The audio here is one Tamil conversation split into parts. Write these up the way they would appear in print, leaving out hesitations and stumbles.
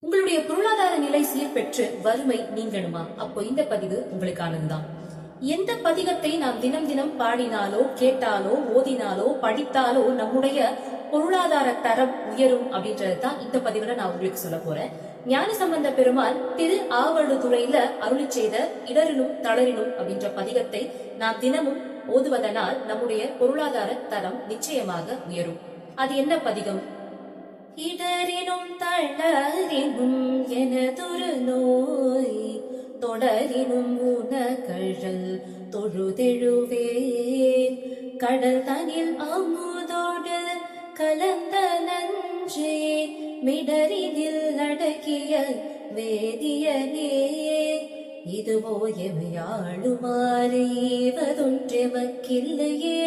உங்களுடைய பொருளாதார நிலை சீர்பெற்று வறுமை நீங்கணுமா? அப்போ இந்த பதிவு உங்களுக்கானதுதான். எந்த பதிகத்தை நாம் தினம் தினம் பாடினாலோ கேட்டாலோ ஓதினாலோ படித்தாலோ நம்முடைய பொருளாதார தரம் உயரும் அப்படின்றதுதான் இந்த பதிவுல நான் உங்களுக்கு சொல்ல போறேன். ஞானசம்பந்த பெருமாள் திரு ஆவடுதுறையில அருளி செய்த இடரினும் தளரினும் அப்படின்ற பதிகத்தை நாம் தினமும் ஓதுவதனால் நம்முடைய பொருளாதார தரம் நிச்சயமாக உயரும். அது என்ன பதிகம்? இடரினும் தளரினும் எனதொரு நோய் தொடரினும் உனகழல் தொழுதெழுவேன் கடல் தனில் அமுதோடு கலந்த நன்றே மிடரிதில் அடக்கிய வேதியனே இதுவோ எமையாளுமாறு ஈவதொன்றெமக்கில்லையே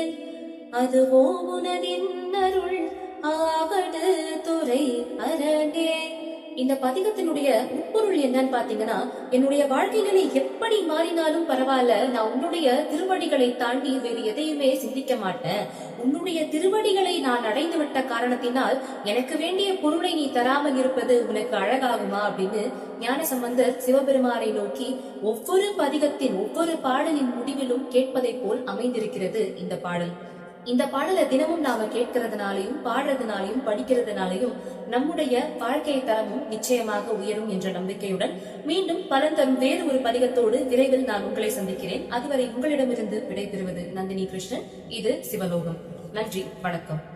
அதுவோ உனதின் அருள் ஆவடு துறை அரணே. இந்த பதிகத்தினுடைய உட்பொருள் என்னன்னு பாத்தீங்கன்னா, என்னுடைய வாழ்க்கைகளை எப்படி மாறினாலும் பரவாயில்ல, நான் உன்னுடைய திருவடிகளை தாண்டி வேறு எதையுமே சிந்திக்க மாட்டேன். உன்னுடைய திருவடிகளை நான் அடைந்து விட்ட காரணத்தினால் எனக்கு வேண்டிய பொருளை நீ தராமல் இருப்பது உனக்கு அழகாகுமா அப்படின்னு ஞானசம்பந்தர் சிவபெருமானை நோக்கி ஒவ்வொரு பதிகத்தின் ஒவ்வொரு பாடலின் முடிவிலும் கேட்பதை போல் அமைந்திருக்கிறது இந்த பாடல். இந்த பாடலை தினமும் நாம கேட்கறதுனாலையும் பாடுறதுனாலையும் படிக்கிறதுனாலையும் நம்முடைய வாழ்க்கை தரமும் நிச்சயமாக உயரும் என்ற நம்பிக்கையுடன் மீண்டும் பலன் தரும் வேறு ஒரு பதிகத்தோடு விரைவில் நான் உங்களை சந்திக்கிறேன். அதுவரை உங்களிடமிருந்து விடைபெறுவது நந்தினி கிருஷ்ணன். இது சிவலோகம். நன்றி, வணக்கம்.